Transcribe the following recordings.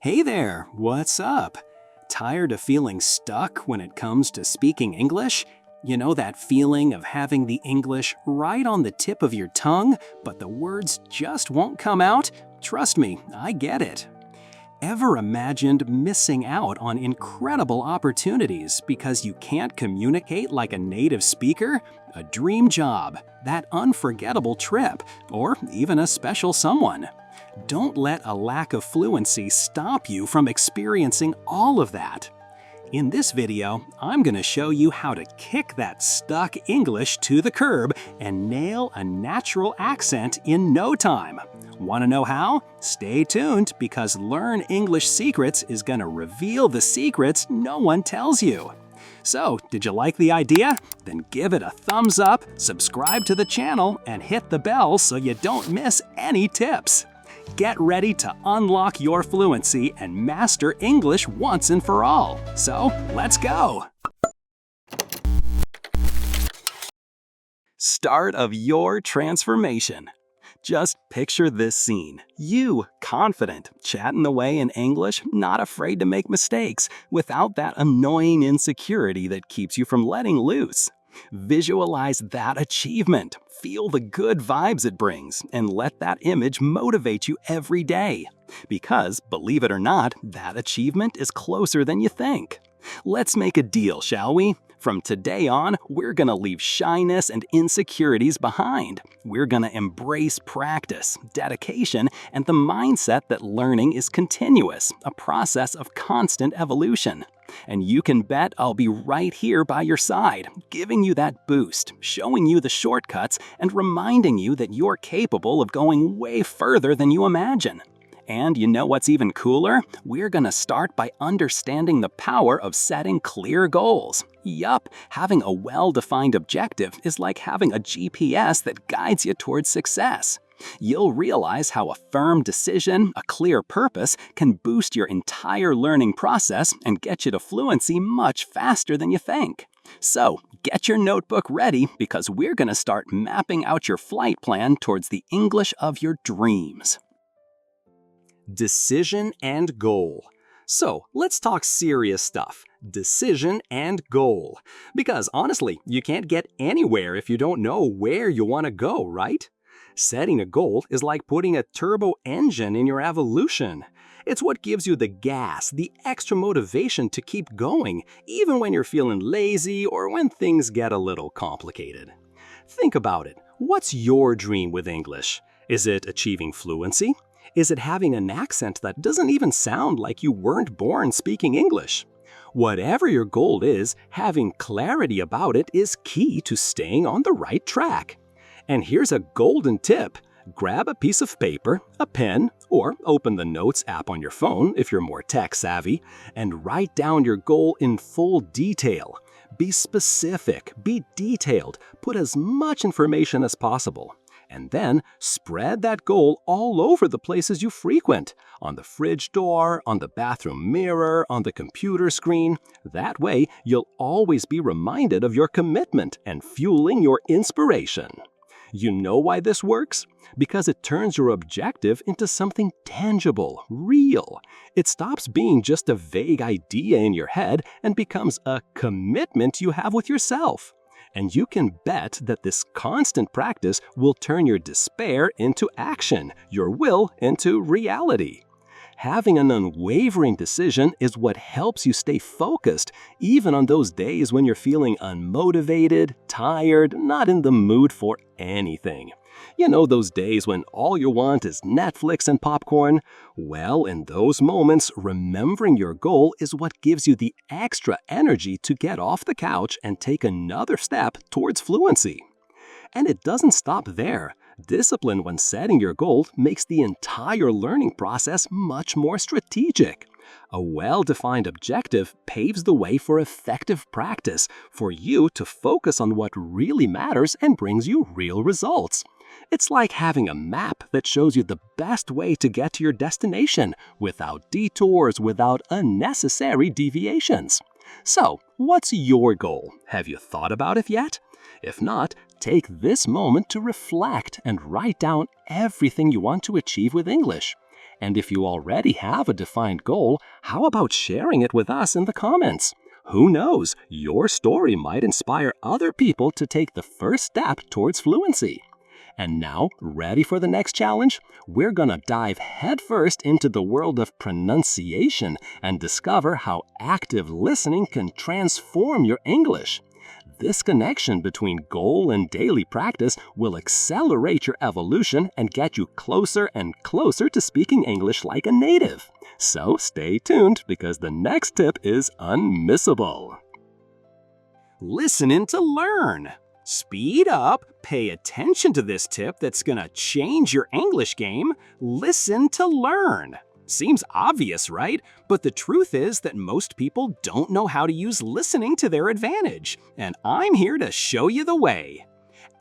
Hey there, what's up? Tired of feeling stuck when it comes to speaking English? You know that feeling of having the English right on the tip of your tongue, but the words just won't come out? Trust me, I get it. Ever imagined missing out on incredible opportunities because you can't communicate like a native speaker? A dream job, that unforgettable trip, or even a special someone. Don't let a lack of fluency stop you from experiencing all of that. In this video, I'm going to show you how to kick that stuck English to the curb and nail a natural accent in no time. Want to know how? Stay tuned because Learn English Secrets is going to reveal the secrets no one tells you. So, did you like the idea? Then give it a thumbs up, subscribe to the channel, and hit the bell so you don't miss any tips. Get ready to unlock your fluency and master English once and for all. So, let's go! Start of your transformation. Just picture this scene. You, confident, chatting away in English, not afraid to make mistakes, without that annoying insecurity that keeps you from letting loose. Visualize that achievement. Feel the good vibes it brings, and let that image motivate you every day. Because, believe it or not, that achievement is closer than you think. Let's make a deal, shall we? From today on, we're gonna leave shyness and insecurities behind. We're gonna embrace practice, dedication, and the mindset that learning is continuous, a process of constant evolution. And you can bet I'll be right here by your side, giving you that boost, showing you the shortcuts, and reminding you that you're capable of going way further than you imagine. And you know what's even cooler? We're gonna start by understanding the power of setting clear goals. Yup, having a well-defined objective is like having a GPS that guides you towards success. You'll realize how a firm decision, a clear purpose, can boost your entire learning process and get you to fluency much faster than you think. So, get your notebook ready because we're gonna start mapping out your flight plan towards the English of your dreams. Decision and goal. So, let's talk serious stuff. Decision and goal. Because honestly, you can't get anywhere if you don't know where you want to go, right? Setting a goal is like putting a turbo engine in your evolution. It's what gives you the gas, the extra motivation to keep going, even when you're feeling lazy or when things get a little complicated. Think about it. What's your dream with English? Is it achieving fluency? Is it having an accent that doesn't even sound like you weren't born speaking English? Whatever your goal is, having clarity about it is key to staying on the right track. And here's a golden tip. Grab a piece of paper, a pen, or open the Notes app on your phone if you're more tech-savvy, and write down your goal in full detail. Be specific, be detailed, put as much information as possible. And then spread that goal all over the places you frequent, on the fridge door, on the bathroom mirror, on the computer screen. That way, you'll always be reminded of your commitment and fueling your inspiration. You know why this works? Because it turns your objective into something tangible, real. It stops being just a vague idea in your head and becomes a commitment you have with yourself. And you can bet that this constant practice will turn your despair into action, your will into reality. Having an unwavering decision is what helps you stay focused, even on those days when you're feeling unmotivated, tired, not in the mood for anything. You know those days when all you want is Netflix and popcorn? Well, in those moments, remembering your goal is what gives you the extra energy to get off the couch and take another step towards fluency. And it doesn't stop there. Discipline when setting your goal makes the entire learning process much more strategic. A well-defined objective paves the way for effective practice, for you to focus on what really matters and brings you real results. It's like having a map that shows you the best way to get to your destination, without detours, without unnecessary deviations. So, what's your goal? Have you thought about it yet? If not, take this moment to reflect and write down everything you want to achieve with English. And if you already have a defined goal, how about sharing it with us in the comments? Who knows, your story might inspire other people to take the first step towards fluency. And now, ready for the next challenge? We're gonna dive headfirst into the world of pronunciation and discover how active listening can transform your English. This connection between goal and daily practice will accelerate your evolution and get you closer and closer to speaking English like a native. So stay tuned because the next tip is unmissable. Listening to learn. Speed up, pay attention to this tip that's gonna change your English game. Listen to learn. Seems obvious, right? But the truth is that most people don't know how to use listening to their advantage, and I'm here to show you the way.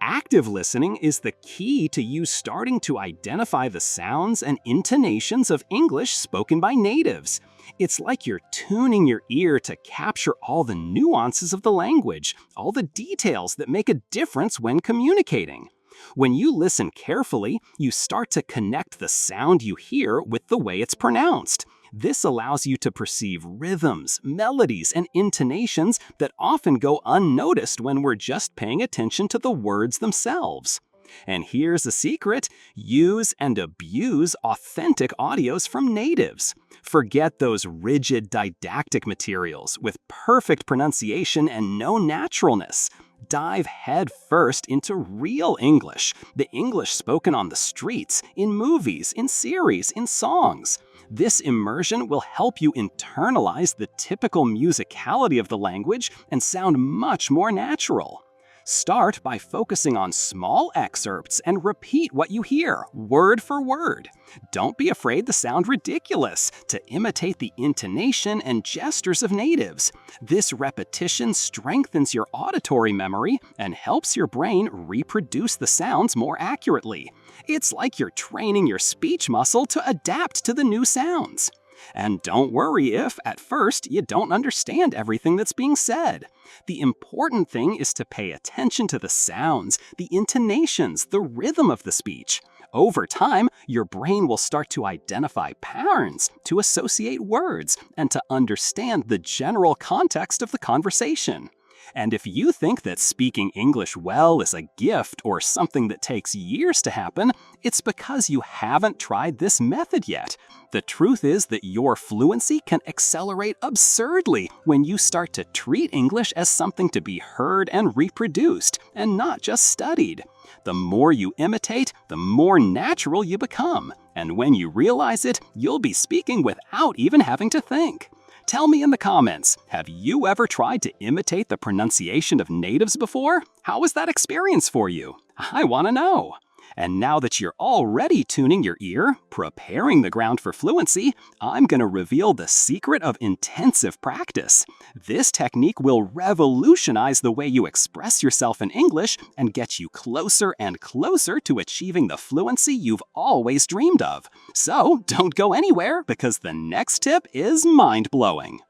Active listening is the key to you starting to identify the sounds and intonations of English spoken by natives. It's like you're tuning your ear to capture all the nuances of the language, all the details that make a difference when communicating. When you listen carefully, you start to connect the sound you hear with the way it's pronounced. This allows you to perceive rhythms, melodies, and intonations that often go unnoticed when we're just paying attention to the words themselves. And here's a secret: use and abuse authentic audios from natives. Forget those rigid didactic materials with perfect pronunciation and no naturalness. Dive head first into real English, the English spoken on the streets, in movies, in series, in songs. This immersion will help you internalize the typical musicality of the language and sound much more natural. Start by focusing on small excerpts and repeat what you hear, word for word. Don't be afraid to sound ridiculous, to imitate the intonation and gestures of natives. This repetition strengthens your auditory memory and helps your brain reproduce the sounds more accurately. It's like you're training your speech muscle to adapt to the new sounds. And don't worry if, at first, you don't understand everything that's being said. The important thing is to pay attention to the sounds, the intonations, the rhythm of the speech. Over time, your brain will start to identify patterns, to associate words, and to understand the general context of the conversation. And if you think that speaking English well is a gift or something that takes years to happen, it's because you haven't tried this method yet. The truth is that your fluency can accelerate absurdly when you start to treat English as something to be heard and reproduced, and not just studied. The more you imitate, the more natural you become. And when you realize it, you'll be speaking without even having to think. Tell me in the comments, have you ever tried to imitate the pronunciation of natives before? How was that experience for you? I want to know. And now that you're already tuning your ear, preparing the ground for fluency, I'm going to reveal the secret of intensive practice. This technique will revolutionize the way you express yourself in English and get you closer and closer to achieving the fluency you've always dreamed of. So don't go anywhere because the next tip is mind-blowing.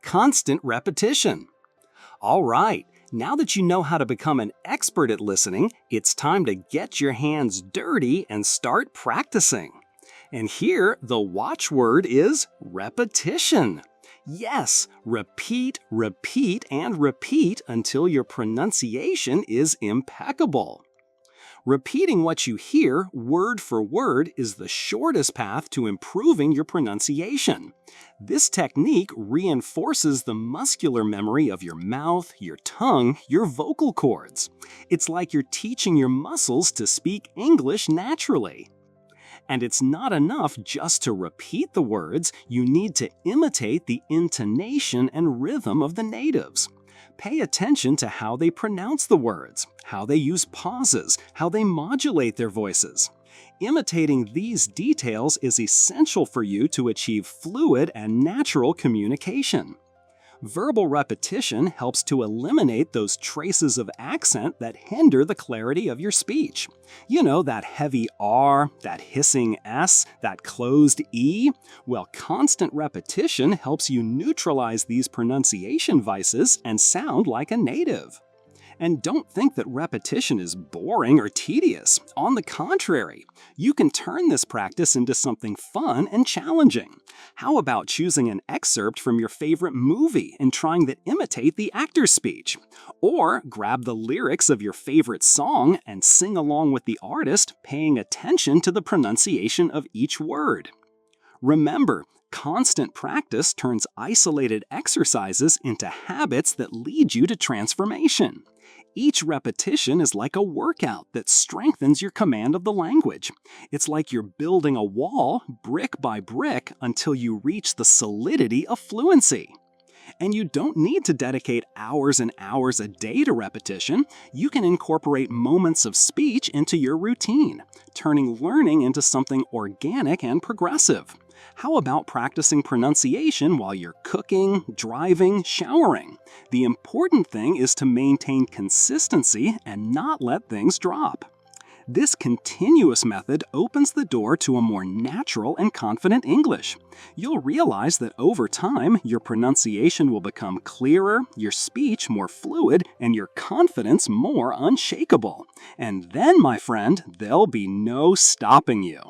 Constant repetition. All right. Now that you know how to become an expert at listening, it's time to get your hands dirty and start practicing. And here, the watchword is repetition. Yes, repeat, repeat, and repeat until your pronunciation is impeccable. Repeating what you hear word for word is the shortest path to improving your pronunciation. This technique reinforces the muscular memory of your mouth, your tongue, your vocal cords. It's like you're teaching your muscles to speak English naturally. And it's not enough just to repeat the words, you need to imitate the intonation and rhythm of the natives. Pay attention to how they pronounce the words, how they use pauses, how they modulate their voices. Imitating these details is essential for you to achieve fluid and natural communication. Verbal repetition helps to eliminate those traces of accent that hinder the clarity of your speech. You know, that heavy R, that hissing S, that closed E? Well, constant repetition helps you neutralize these pronunciation vices and sound like a native. And don't think that repetition is boring or tedious. On the contrary, you can turn this practice into something fun and challenging. How about choosing an excerpt from your favorite movie and trying to imitate the actor's speech? Or grab the lyrics of your favorite song and sing along with the artist, paying attention to the pronunciation of each word. Remember, constant practice turns isolated exercises into habits that lead you to transformation. Each repetition is like a workout that strengthens your command of the language. It's like you're building a wall, brick by brick, until you reach the solidity of fluency. And you don't need to dedicate hours and hours a day to repetition. You can incorporate moments of speech into your routine, turning learning into something organic and progressive. How about practicing pronunciation while you're cooking, driving, showering? The important thing is to maintain consistency and not let things drop. This continuous method opens the door to a more natural and confident English. You'll realize that over time, your pronunciation will become clearer, your speech more fluid, and your confidence more unshakable. And then, my friend, there'll be no stopping you.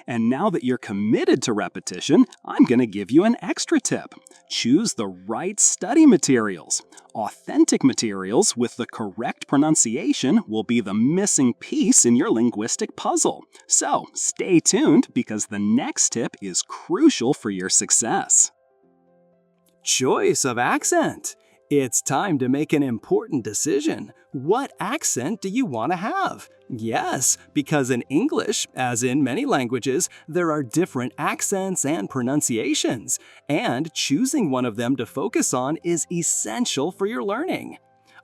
And now that you're committed to repetition, I'm going to give you an extra tip. Choose the right study materials. Authentic materials with the correct pronunciation will be the missing piece in your linguistic puzzle. So stay tuned because the next tip is crucial for your success. Choice of accent. It's time to make an important decision. What accent do you want to have? Yes, because in English, as in many languages, there are different accents and pronunciations, and choosing one of them to focus on is essential for your learning.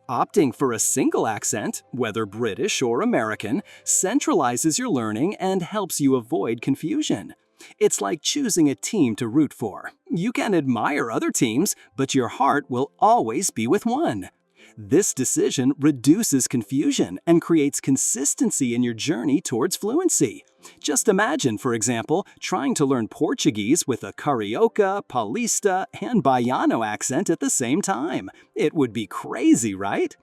Opting for a single accent, whether British or American, centralizes your learning and helps you avoid confusion. It's like choosing a team to root for. You can admire other teams, but your heart will always be with one. This decision reduces confusion and creates consistency in your journey towards fluency. Just imagine, for example, trying to learn Portuguese with a Carioca, Paulista, and Baiano accent at the same time. It would be crazy, right?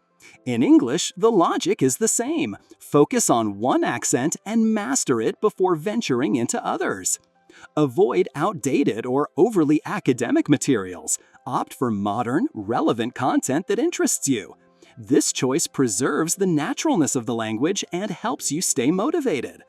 In English, the logic is the same. Focus on one accent and master it before venturing into others. Avoid outdated or overly academic materials. Opt for modern, relevant content that interests you. This choice preserves the naturalness of the language and helps you stay motivated.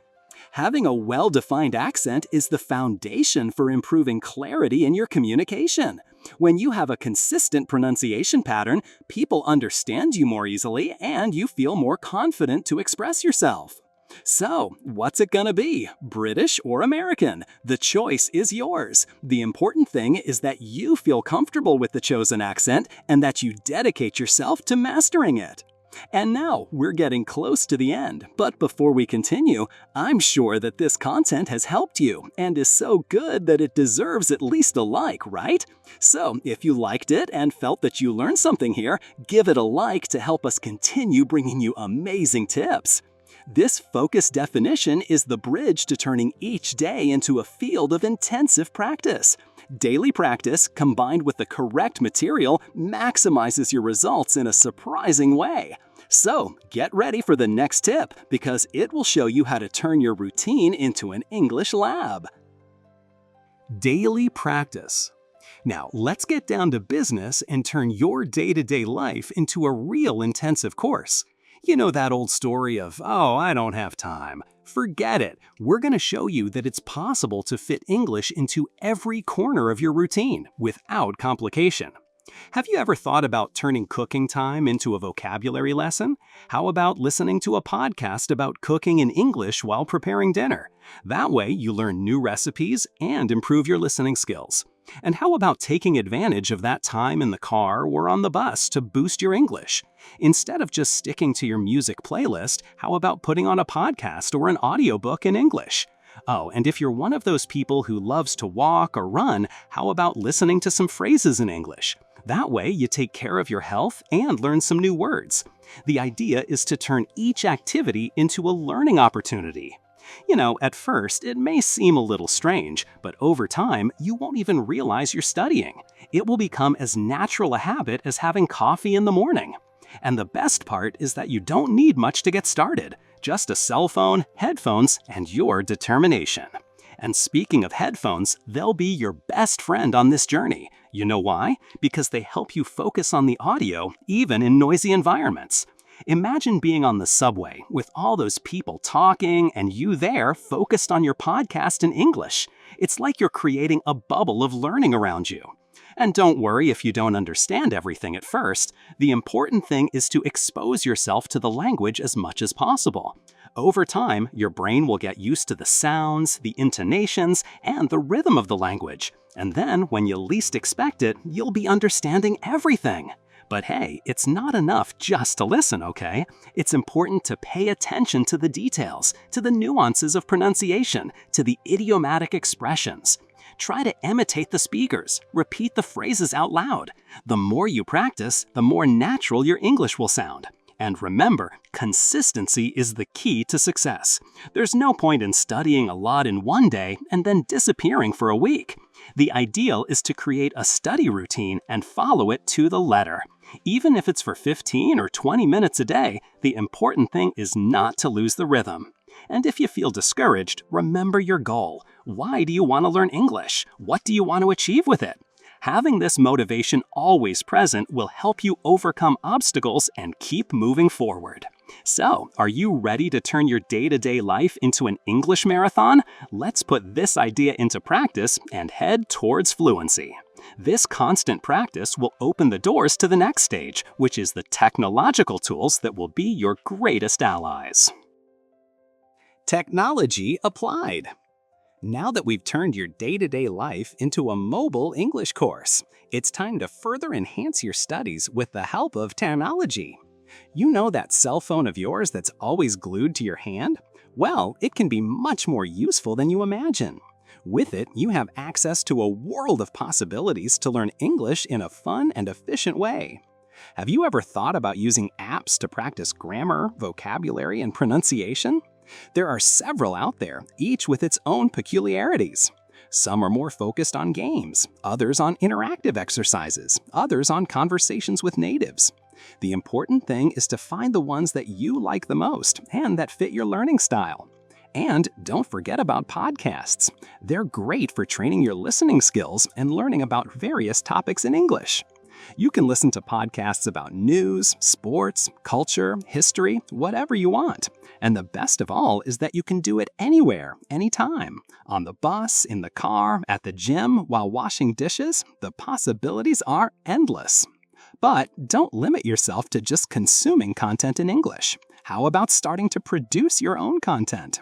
Having a well-defined accent is the foundation for improving clarity in your communication. When you have a consistent pronunciation pattern, people understand you more easily and you feel more confident to express yourself. So, what's it gonna be? British or American? The choice is yours. The important thing is that you feel comfortable with the chosen accent and that you dedicate yourself to mastering it. And now, we're getting close to the end, but before we continue, I'm sure that this content has helped you and is so good that it deserves at least a like, right? So, if you liked it and felt that you learned something here, give it a like to help us continue bringing you amazing tips. This focused definition is the bridge to turning each day into a field of intensive practice. Daily practice, combined with the correct material, maximizes your results in a surprising way. So, get ready for the next tip, because it will show you how to turn your routine into an English lab. Daily practice. Now, let's get down to business and turn your day-to-day life into a real intensive course. You know that old story of, oh, I don't have time. Forget it. We're going to show you that it's possible to fit English into every corner of your routine without complication. Have you ever thought about turning cooking time into a vocabulary lesson? How about listening to a podcast about cooking in English while preparing dinner? That way, you learn new recipes and improve your listening skills. And how about taking advantage of that time in the car or on the bus to boost your English? Instead of just sticking to your music playlist, how about putting on a podcast or an audiobook in English? Oh, and if you're one of those people who loves to walk or run, how about listening to some phrases in English? That way, you take care of your health and learn some new words. The idea is to turn each activity into a learning opportunity. You know, at first, it may seem a little strange, but over time, you won't even realize you're studying. It will become as natural a habit as having coffee in the morning. And the best part is that you don't need much to get started. Just a cell phone, headphones, and your determination. And speaking of headphones, they'll be your best friend on this journey. You know why? Because they help you focus on the audio, even in noisy environments. Imagine being on the subway with all those people talking and you there focused on your podcast in English. It's like you're creating a bubble of learning around you. And don't worry if you don't understand everything at first. The important thing is to expose yourself to the language as much as possible. Over time, your brain will get used to the sounds, the intonations, and the rhythm of the language. And then, when you least expect it, you'll be understanding everything. But hey, it's not enough just to listen, okay? It's important to pay attention to the details, to the nuances of pronunciation, to the idiomatic expressions. Try to imitate the speakers, repeat the phrases out loud. The more you practice, the more natural your English will sound. And remember, consistency is the key to success. There's no point in studying a lot in one day and then disappearing for a week. The ideal is to create a study routine and follow it to the letter. Even if it's for 15 or 20 minutes a day, the important thing is not to lose the rhythm. And if you feel discouraged, remember your goal. Why do you want to learn English? What do you want to achieve with it? Having this motivation always present will help you overcome obstacles and keep moving forward. So, are you ready to turn your day-to-day life into an English marathon? Let's put this idea into practice and head towards fluency. This constant practice will open the doors to the next stage, which is the technological tools that will be your greatest allies. Technology applied. Now that we've turned your day-to-day life into a mobile English course, it's time to further enhance your studies with the help of technology. You know that cell phone of yours that's always glued to your hand? Well, it can be much more useful than you imagine. With it, you have access to a world of possibilities to learn English in a fun and efficient way. Have you ever thought about using apps to practice grammar, vocabulary, and pronunciation? There are several out there, each with its own peculiarities. Some are more focused on games, others on interactive exercises, others on conversations with natives. The important thing is to find the ones that you like the most and that fit your learning style. And don't forget about podcasts. They're great for training your listening skills and learning about various topics in English. You can listen to podcasts about news, sports, culture, history, whatever you want. And the best of all is that you can do it anywhere, anytime. On the bus, in the car, at the gym, while washing dishes, the possibilities are endless. But don't limit yourself to just consuming content in English. How about starting to produce your own content?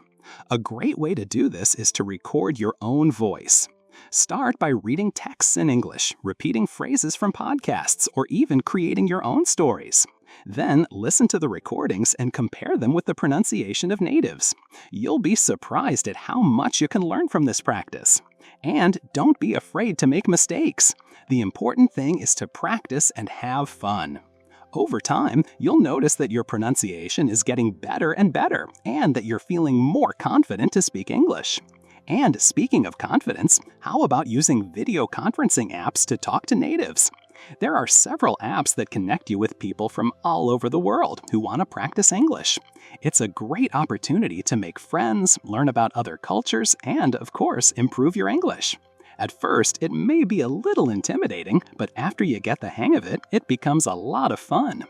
A great way to do this is to record your own voice. Start by reading texts in English, repeating phrases from podcasts, or even creating your own stories. Then listen to the recordings and compare them with the pronunciation of natives. You'll be surprised at how much you can learn from this practice. And don't be afraid to make mistakes. The important thing is to practice and have fun. Over time, you'll notice that your pronunciation is getting better and better, and that you're feeling more confident to speak English. And speaking of confidence, how about using video conferencing apps to talk to natives? There are several apps that connect you with people from all over the world who want to practice English. It's a great opportunity to make friends, learn about other cultures, and, of course, improve your English. At first, it may be a little intimidating, but after you get the hang of it, it becomes a lot of fun.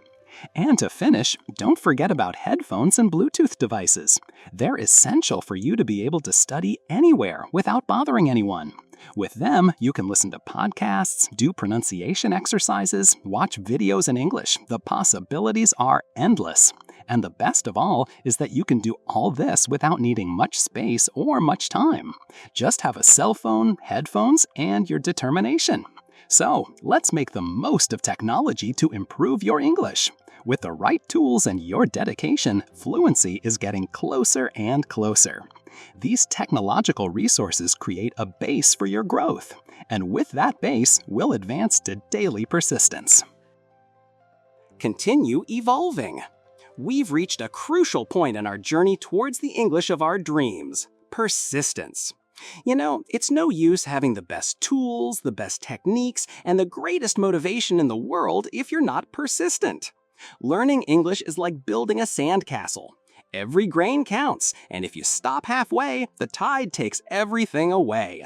And to finish, don't forget about headphones and Bluetooth devices. They're essential for you to be able to study anywhere without bothering anyone. With them, you can listen to podcasts, do pronunciation exercises, watch videos in English. The possibilities are endless. And the best of all is that you can do all this without needing much space or much time. Just have a cell phone, headphones, and your determination. So, let's make the most of technology to improve your English. With the right tools and your dedication, fluency is getting closer and closer. These technological resources create a base for your growth, and with that base, we'll advance to daily persistence. Continue evolving. We've reached a crucial point in our journey towards the English of our dreams: persistence. You know, it's no use having the best tools, the best techniques, and the greatest motivation in the world if you're not persistent. Learning English is like building a sandcastle. Every grain counts, and if you stop halfway, the tide takes everything away.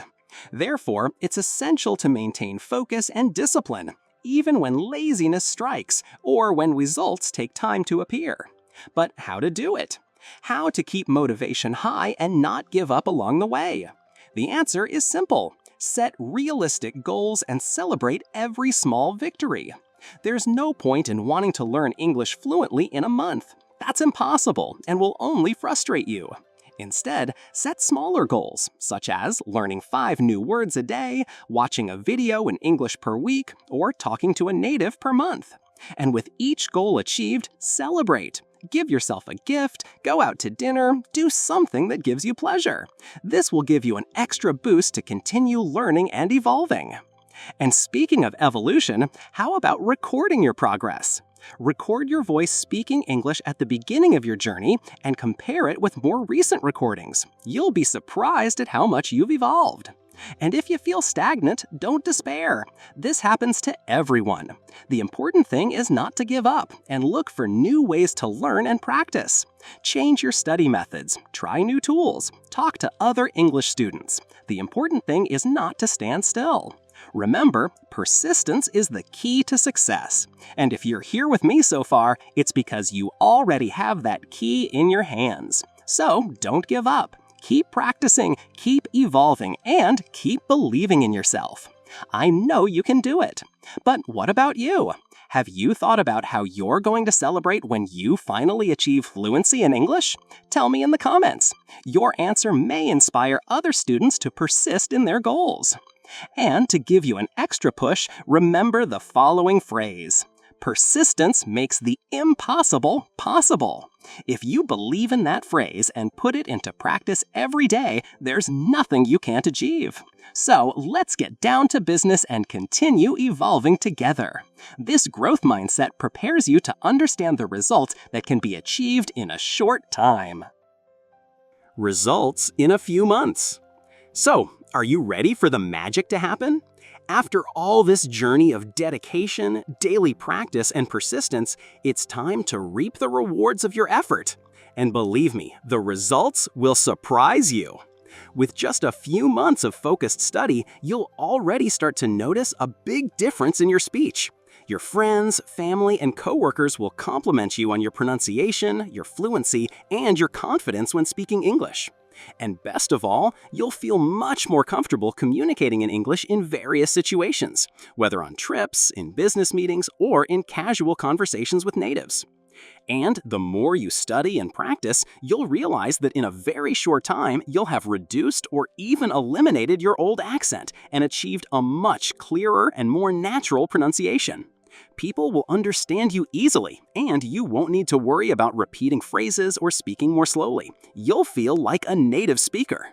Therefore, it's essential to maintain focus and discipline, even when laziness strikes or when results take time to appear. But how to do it? How to keep motivation high and not give up along the way? The answer is simple. Set realistic goals and celebrate every small victory. There's no point in wanting to learn English fluently in a month. That's impossible and will only frustrate you. Instead, set smaller goals, such as learning 5 new words a day, watching a video in English per week, or talking to a native per month. And with each goal achieved, celebrate. Give yourself a gift, go out to dinner, do something that gives you pleasure. This will give you an extra boost to continue learning and evolving. And speaking of evolution, how about recording your progress? Record your voice speaking English at the beginning of your journey and compare it with more recent recordings. You'll be surprised at how much you've evolved. And if you feel stagnant, don't despair. This happens to everyone. The important thing is not to give up and look for new ways to learn and practice. Change your study methods, try new tools, talk to other English students. The important thing is not to stand still. Remember, persistence is the key to success. And if you're here with me so far, it's because you already have that key in your hands. So don't give up. Keep practicing, keep evolving, and keep believing in yourself. I know you can do it. But what about you? Have you thought about how you're going to celebrate when you finally achieve fluency in English? Tell me in the comments. Your answer may inspire other students to persist in their goals. And to give you an extra push, remember the following phrase. Persistence makes the impossible possible. If you believe in that phrase and put it into practice every day, there's nothing you can't achieve. So let's get down to business and continue evolving together. This growth mindset prepares you to understand the results that can be achieved in a short time. Results in a few months. So, are you ready for the magic to happen? After all this journey of dedication, daily practice, and persistence, it's time to reap the rewards of your effort. And believe me, the results will surprise you. With just a few months of focused study, you'll already start to notice a big difference in your speech. Your friends, family, and coworkers will compliment you on your pronunciation, your fluency, and your confidence when speaking English. And best of all, you'll feel much more comfortable communicating in English in various situations, whether on trips, in business meetings, or in casual conversations with natives. And the more you study and practice, you'll realize that in a very short time, you'll have reduced or even eliminated your old accent and achieved a much clearer and more natural pronunciation. People will understand you easily, and you won't need to worry about repeating phrases or speaking more slowly. You'll feel like a native speaker.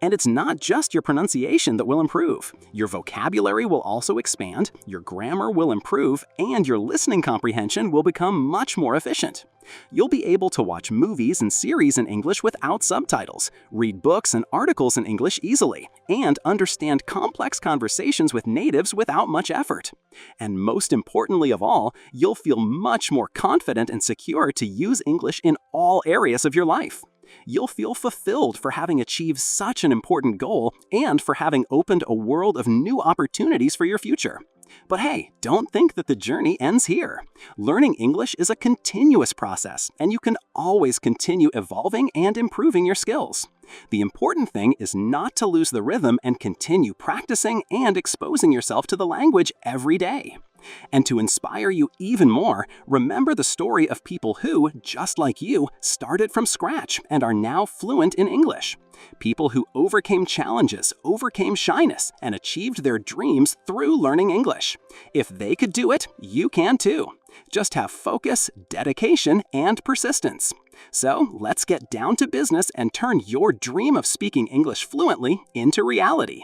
And it's not just your pronunciation that will improve. Your vocabulary will also expand, your grammar will improve, and your listening comprehension will become much more efficient. You'll be able to watch movies and series in English without subtitles, read books and articles in English easily, and understand complex conversations with natives without much effort. And most importantly of all, you'll feel much more confident and secure to use English in all areas of your life. You'll feel fulfilled for having achieved such an important goal and for having opened a world of new opportunities for your future. But hey, don't think that the journey ends here. Learning English is a continuous process, and you can always continue evolving and improving your skills. The important thing is not to lose the rhythm and continue practicing and exposing yourself to the language every day. And to inspire you even more, remember the story of people who, just like you, started from scratch and are now fluent in English. People who overcame challenges, overcame shyness, and achieved their dreams through learning English. If they could do it, you can too. Just have focus, dedication, and persistence. So let's get down to business and turn your dream of speaking English fluently into reality.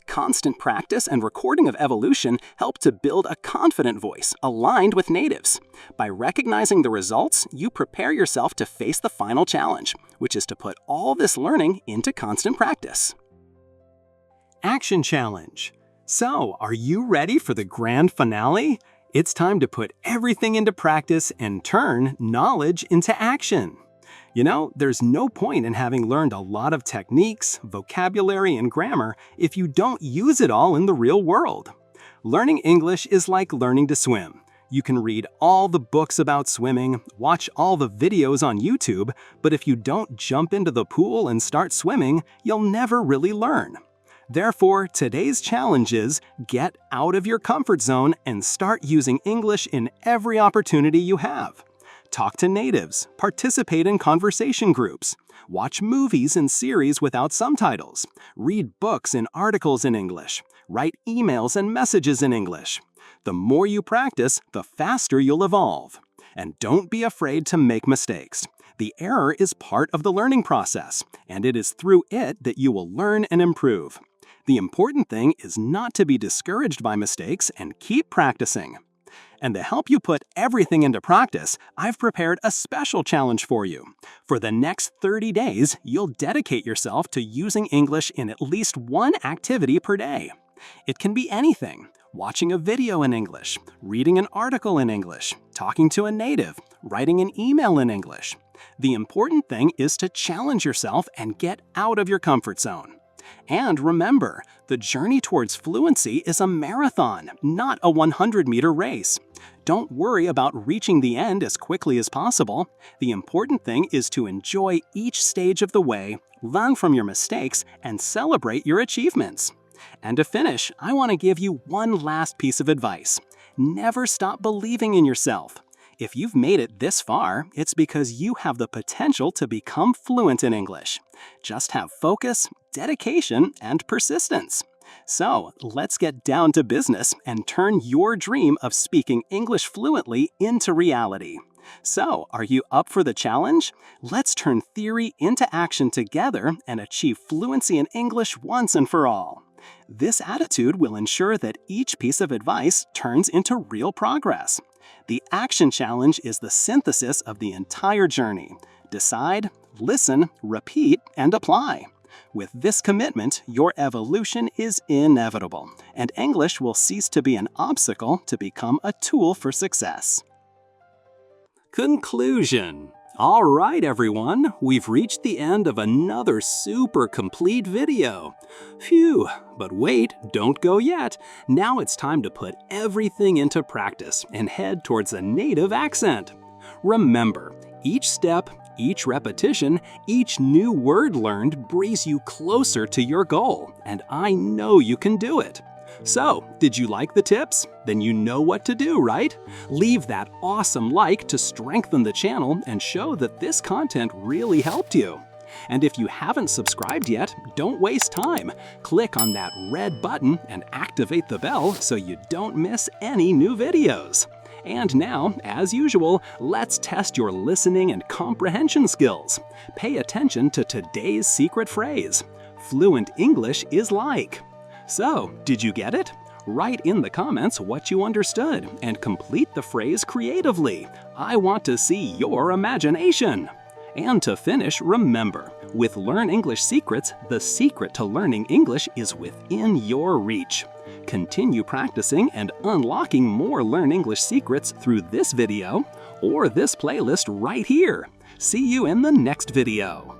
Constant practice and recording of evolution help to build a confident voice aligned with natives. By recognizing the results, you prepare yourself to face the final challenge, which is to put all this learning into constant practice. Action Challenge. So, are you ready for the grand finale? It's time to put everything into practice and turn knowledge into action. You know, there's no point in having learned a lot of techniques, vocabulary, and grammar if you don't use it all in the real world. Learning English is like learning to swim. You can read all the books about swimming, watch all the videos on YouTube, but if you don't jump into the pool and start swimming, you'll never really learn. Therefore, today's challenge is get out of your comfort zone and start using English in every opportunity you have. Talk to natives, participate in conversation groups, watch movies and series without subtitles, read books and articles in English, write emails and messages in English. The more you practice, the faster you'll evolve. And don't be afraid to make mistakes. The error is part of the learning process, and it is through it that you will learn and improve. The important thing is not to be discouraged by mistakes and keep practicing. And to help you put everything into practice, I've prepared a special challenge for you. For the next 30 days, you'll dedicate yourself to using English in at least one activity per day. It can be anything: watching a video in English, reading an article in English, talking to a native, writing an email in English. The important thing is to challenge yourself and get out of your comfort zone. And remember, the journey towards fluency is a marathon, not a 100-meter race. Don't worry about reaching the end as quickly as possible. The important thing is to enjoy each stage of the way, learn from your mistakes, and celebrate your achievements. And to finish, I want to give you one last piece of advice. Never stop believing in yourself. If you've made it this far, it's because you have the potential to become fluent in English. Just have focus, dedication, and persistence. So, let's get down to business and turn your dream of speaking English fluently into reality. So, are you up for the challenge? Let's turn theory into action together and achieve fluency in English once and for all. This attitude will ensure that each piece of advice turns into real progress. The action challenge is the synthesis of the entire journey. Decide, listen, repeat, and apply. With this commitment, your evolution is inevitable, and English will cease to be an obstacle to become a tool for success. Conclusion. All right, everyone, we've reached the end of another super complete video. Phew, but wait, don't go yet. Now it's time to put everything into practice and head towards a native accent. Remember, each step, each repetition, each new word learned brings you closer to your goal, and I know you can do it. So, did you like the tips? Then you know what to do, right? Leave that awesome like to strengthen the channel and show that this content really helped you. And if you haven't subscribed yet, don't waste time. Click on that red button and activate the bell so you don't miss any new videos. And now, as usual, let's test your listening and comprehension skills. Pay attention to today's secret phrase. Fluent English is like. So, did you get it? Write in the comments what you understood and complete the phrase creatively. I want to see your imagination. And to finish, remember, with Learn English Secrets, the secret to learning English is within your reach. Continue practicing and unlocking more Learn English secrets through this video or this playlist right here. See you in the next video.